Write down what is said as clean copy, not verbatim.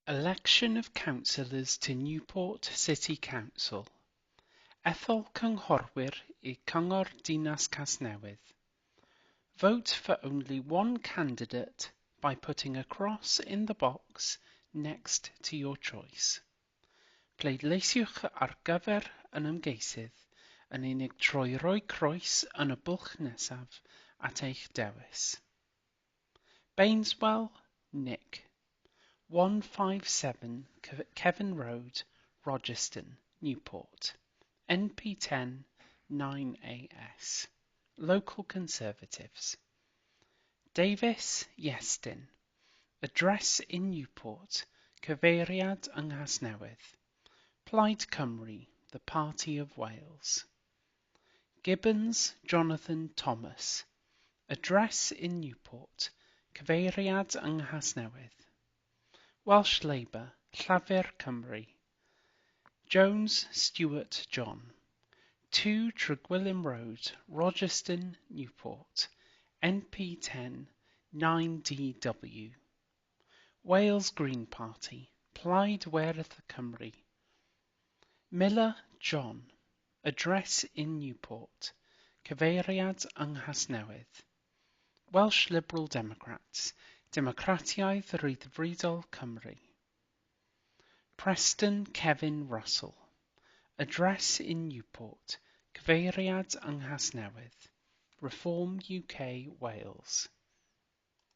Election of councillors to Newport City Council. Ethol cynghorwyr I Cyngor Dinas Casnewydd. Vote for only one candidate by putting a cross in the box next to your choice. Pleidleisiwch ar gyfer yn ymgeisydd yn unig trwy roi croes yn y bwlch nesaf at eich dewis. Bainswell, Nick. 157 Kevin Road, Rogerstone, Newport. NP10 9AS. Local Conservatives. Davies, Iestyn. Address in Newport. Cyfeiriad yng Nghasnewydd. Plaid Cymru, the Party of Wales. Gibbons, Jonathan Thomas. Address in Newport. Cyfeiriad yng Nghasnewydd. Welsh Labour, Llafur Cymru. Jones, Stuart John. 2 Tregwilym Road, Rogerstone, Newport. NP10 9DW. Wales Green Party, Plaid Werdd Cymru. Miller, John. Address in Newport. Cyfeiriad yng Nghasnewydd. Welsh Liberal Democrats, Democratiaeth Ryddfrydol Cymru. Preston Kevin Russell. Address in Newport. Cyfeiriad yng Nghasnewydd. Reform UK Wales.